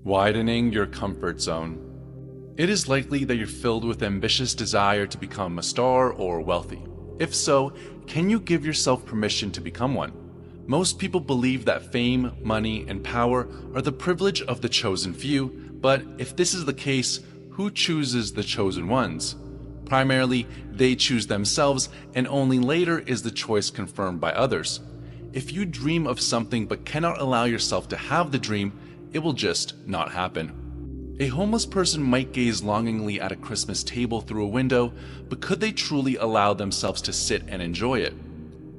Widening your comfort zone. It is likely that you're filled with ambitious desire to become a star or wealthy. If so, can you give yourself permission to become one? Most people believe that fame, money, and power are the privilege of the chosen few, but if this is the case, who chooses the chosen ones? Primarily, they choose themselves, and only later is the choice confirmed by others. If you dream of something but cannot allow yourself to have the dream, it will just not happen. A homeless person might gaze longingly at a Christmas table through a window, but could they truly allow themselves to sit and enjoy it?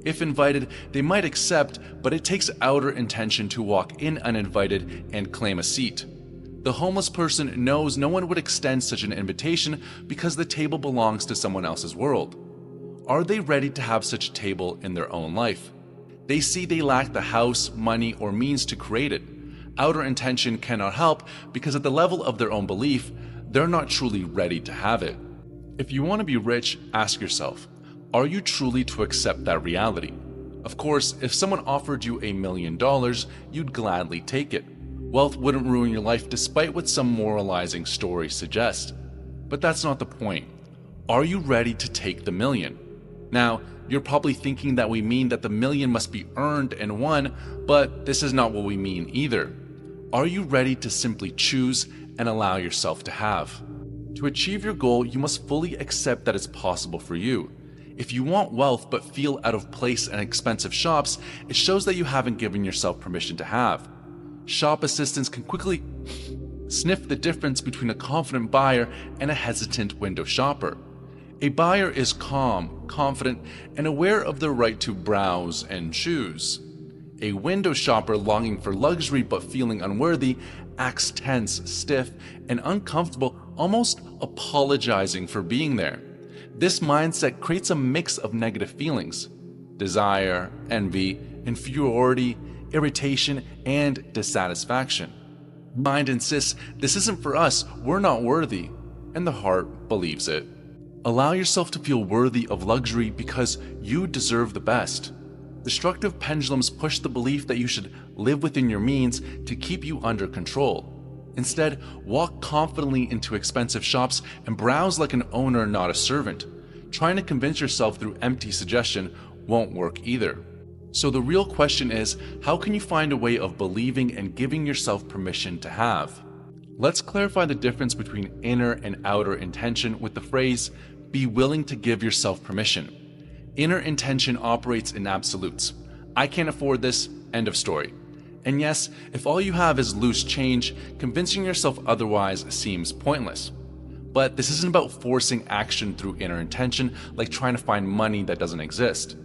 If invited, they might accept, but it takes outer intention to walk in uninvited and claim a seat. The homeless person knows no one would extend such an invitation because the table belongs to someone else's world. Are they ready to have such a table in their own life? They see they lack the house, money, or means to create it. Outer intention cannot help because at the level of their own belief, they're not truly ready to have it. If you want to be rich, ask yourself, are you truly to accept that reality? Of course, if someone offered you $1 million, you'd gladly take it. Wealth wouldn't ruin your life despite what some moralizing stories suggest. But that's not the point. Are you ready to take the million? Now, you're probably thinking that we mean that the million must be earned and won, but this is not what we mean either. Are you ready to simply choose and allow yourself to have? To achieve your goal, you must fully accept that it's possible for you. If you want wealth but feel out of place in expensive shops, it shows that you haven't given yourself permission to have. Shop assistants can quickly sniff the difference between a confident buyer and a hesitant window shopper. A buyer is calm, confident, and aware of their right to browse and choose. A window shopper longing for luxury but feeling unworthy acts tense, stiff, and uncomfortable, almost apologizing for being there. This mindset creates a mix of negative feelings: desire, envy, inferiority, irritation, and dissatisfaction. The mind insists, this isn't for us, we're not worthy, and the heart believes it. Allow yourself to feel worthy of luxury because you deserve the best. Destructive pendulums push the belief that you should live within your means to keep you under control. Instead, walk confidently into expensive shops and browse like an owner, not a servant. Trying to convince yourself through empty suggestion won't work either. So the real question is, how can you find a way of believing and giving yourself permission to have? Let's clarify the difference between inner and outer intention with the phrase, be willing to give yourself permission. Inner intention operates in absolutes. I can't afford this, end of story. And yes, if all you have is loose change, convincing yourself otherwise seems pointless. But this isn't about forcing action through inner intention, like trying to find money that doesn't exist.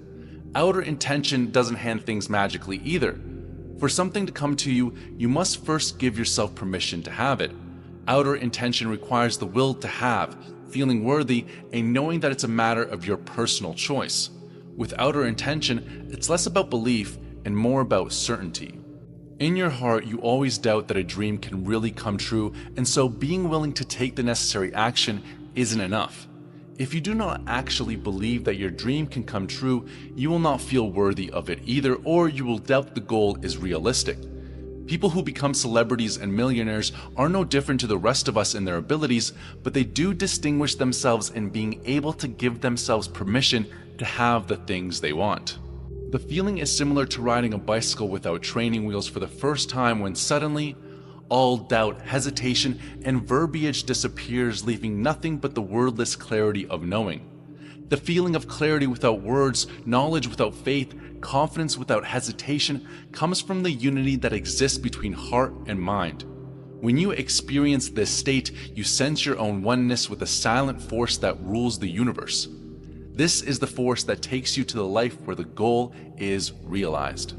Outer intention doesn't hand things magically either. For something to come to you, you must first give yourself permission to have it. Outer intention requires the will to have, feeling worthy, and knowing that it's a matter of your personal choice. With outer intention, it's less about belief and more about certainty. In your heart, you always doubt that a dream can really come true, and so being willing to take the necessary action isn't enough. If you do not actually believe that your dream can come true, you will not feel worthy of it either, or you will doubt the goal is realistic. People who become celebrities and millionaires are no different to the rest of us in their abilities, but they do distinguish themselves in being able to give themselves permission to have the things they want. The feeling is similar to riding a bicycle without training wheels for the first time, when suddenly, all doubt, hesitation, and verbiage disappears, leaving nothing but the wordless clarity of knowing. The feeling of clarity without words, knowledge without faith, confidence without hesitation comes from the unity that exists between heart and mind. When you experience this state, you sense your own oneness with the silent force that rules the universe. This is the force that takes you to the life where the goal is realized.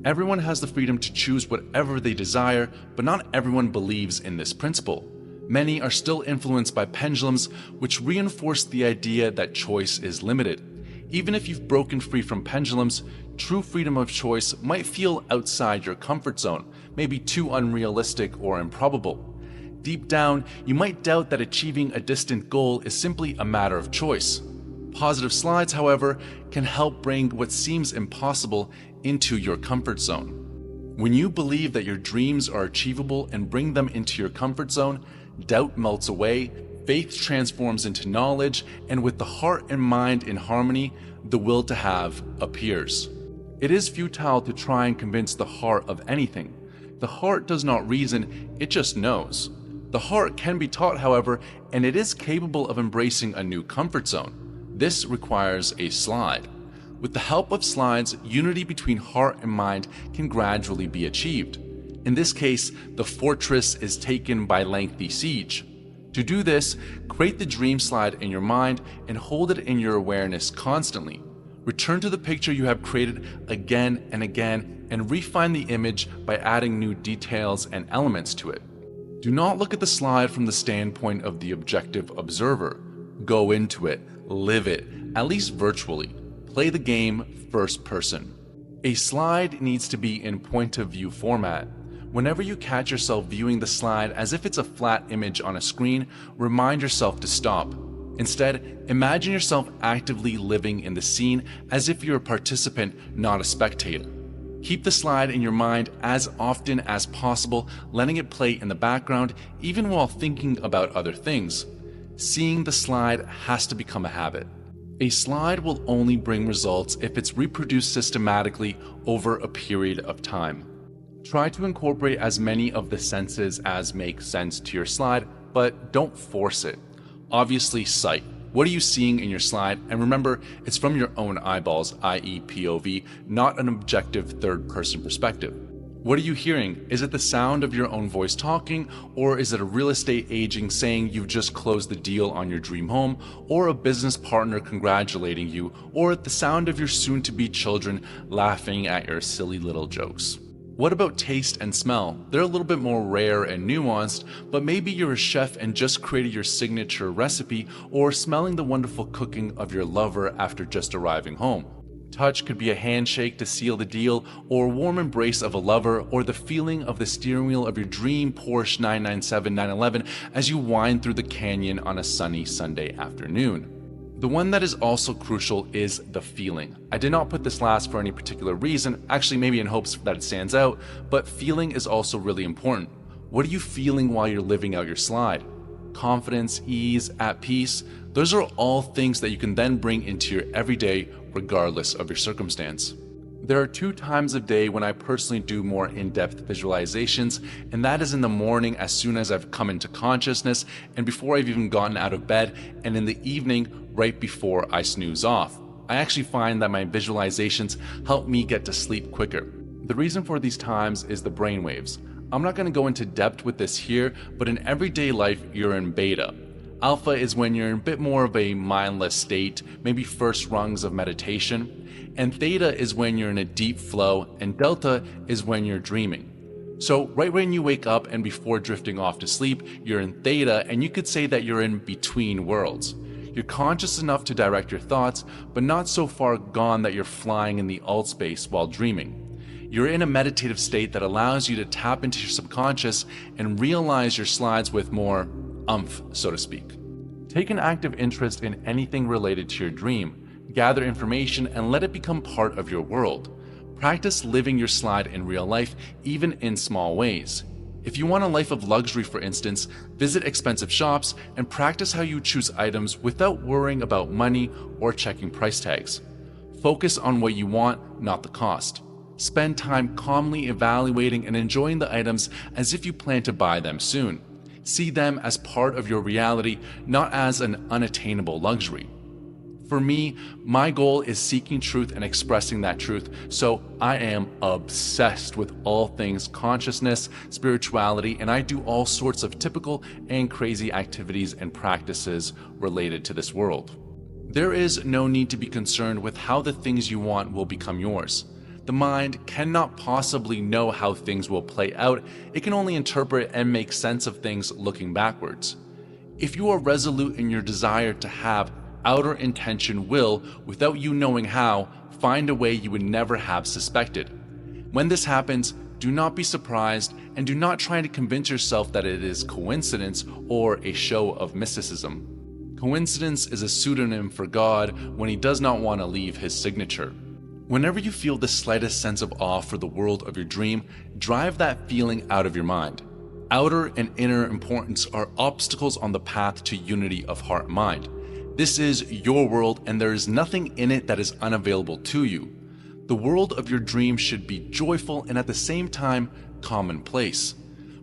Everyone has the freedom to choose whatever they desire, but not everyone believes in this principle. Many are still influenced by pendulums, which reinforce the idea that choice is limited. Even if you've broken free from pendulums, true freedom of choice might feel outside your comfort zone, maybe too unrealistic or improbable. Deep down, you might doubt that achieving a distant goal is simply a matter of choice. Positive slides, however, can help bring what seems impossible into your comfort zone. When you believe that your dreams are achievable and bring them into your comfort zone, doubt melts away, faith transforms into knowledge, and with the heart and mind in harmony, the will to have appears. It is futile to try and convince the heart of anything. The heart does not reason, it just knows. The heart can be taught, however, and it is capable of embracing a new comfort zone. This requires a slide. With the help of slides, unity between heart and mind can gradually be achieved. In this case, the fortress is taken by lengthy siege. To do this, create the dream slide in your mind and hold it in your awareness constantly. Return to the picture you have created again and again and refine the image by adding new details and elements to it. Do not look at the slide from the standpoint of the objective observer. Go into it, live it, at least virtually. Play the game first person. A slide needs to be in point of view format. Whenever you catch yourself viewing the slide as if it's a flat image on a screen, remind yourself to stop. Instead, imagine yourself actively living in the scene as if you're a participant, not a spectator. Keep the slide in your mind as often as possible, letting it play in the background even while thinking about other things. Seeing the slide has to become a habit. A slide will only bring results if it's reproduced systematically over a period of time. Try to incorporate as many of the senses as make sense to your slide, but don't force it. Obviously, sight. What are you seeing in your slide? And remember, it's from your own eyeballs, i.e. POV, not an objective third-person perspective. What are you hearing? Is it the sound of your own voice talking, or is it a real estate agent saying you've just closed the deal on your dream home, or a business partner congratulating you, or the sound of your soon-to-be children laughing at your silly little jokes? What about taste and smell? They're a little bit more rare and nuanced, but maybe you're a chef and just created your signature recipe, or smelling the wonderful cooking of your lover after just arriving home. Touch could be a handshake to seal the deal, or a warm embrace of a lover, or the feeling of the steering wheel of your dream Porsche 997 911 as you wind through the canyon on a sunny Sunday afternoon. The one that is also crucial is the feeling. I did not put this last for any particular reason, actually maybe in hopes that it stands out, but feeling is also really important. What are you feeling while you're living out your slide? Confidence, ease, at peace, those are all things that you can then bring into your everyday regardless of your circumstance. There are 2 times of day when I personally do more in-depth visualizations, and that is in the morning as soon as I've come into consciousness and before I've even gotten out of bed, and in the evening right before I snooze off. I actually find that my visualizations help me get to sleep quicker. The reason for these times is the brainwaves. I'm not going to go into depth with this here, but in everyday life you're in beta. Alpha is when you're in a bit more of a mindless state, maybe first rungs of meditation, and theta is when you're in a deep flow, and delta is when you're dreaming. So right when you wake up and before drifting off to sleep, you're in theta, and you could say that you're in between worlds. You're conscious enough to direct your thoughts, but not so far gone that you're flying in the alt space while dreaming. You're in a meditative state that allows you to tap into your subconscious and realize your slides with more umph, so to speak. Take an active interest in anything related to your dream, gather information, and let it become part of your world. Practice living your slide in real life, even in small ways. If you want a life of luxury, for instance, visit expensive shops and practice how you choose items without worrying about money or checking price tags. Focus on what you want, not the cost. Spend time calmly evaluating and enjoying the items as if you plan to buy them soon. See them as part of your reality, not as an unattainable luxury. For me, my goal is seeking truth and expressing that truth, so I am obsessed with all things consciousness, spirituality, and I do all sorts of typical and crazy activities and practices related to this world. There is no need to be concerned with how the things you want will become yours. The mind cannot possibly know how things will play out. It can only interpret and make sense of things looking backwards. If you are resolute in your desire to have, outer intention will, without you knowing how, find a way you would never have suspected. When this happens, do not be surprised and do not try to convince yourself that it is coincidence or a show of mysticism. Coincidence is a pseudonym for God when he does not want to leave his signature. Whenever you feel the slightest sense of awe for the world of your dream, drive that feeling out of your mind. Outer and inner importance are obstacles on the path to unity of heart and mind. This is your world, and there is nothing in it that is unavailable to you. The world of your dream should be joyful and at the same time commonplace.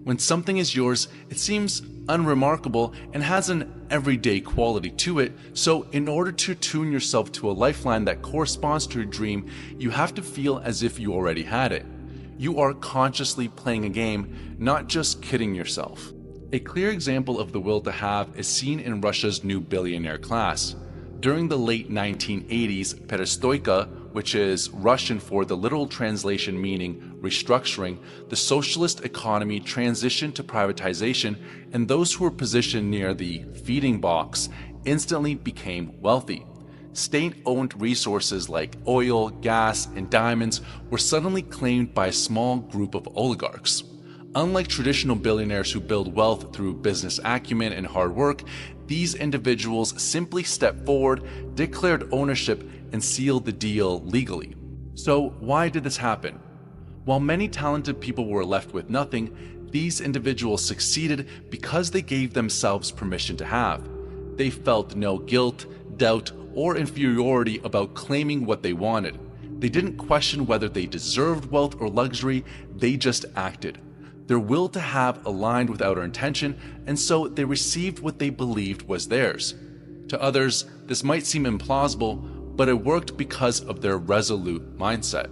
When something is yours, it seems unremarkable and has an everyday quality to it, so in order to tune yourself to a lifeline that corresponds to your dream, you have to feel as if you already had it. You are consciously playing a game, not just kidding yourself. A clear example of the will to have is seen in Russia's new billionaire class. During the late 1980s, perestroika, which is Russian for the literal translation meaning restructuring, the socialist economy transitioned to privatization, and those who were positioned near the feeding box instantly became wealthy. State-owned resources like oil, gas, and diamonds were suddenly claimed by a small group of oligarchs. Unlike traditional billionaires who build wealth through business acumen and hard work, these individuals simply stepped forward, declared ownership, and sealed the deal legally. So why did this happen? While many talented people were left with nothing, these individuals succeeded because they gave themselves permission to have. They felt no guilt, doubt, or inferiority about claiming what they wanted. They didn't question whether they deserved wealth or luxury, they just acted. Their will to have aligned with outer intention, and so they received what they believed was theirs. To others, this might seem implausible, but it worked because of their resolute mindset.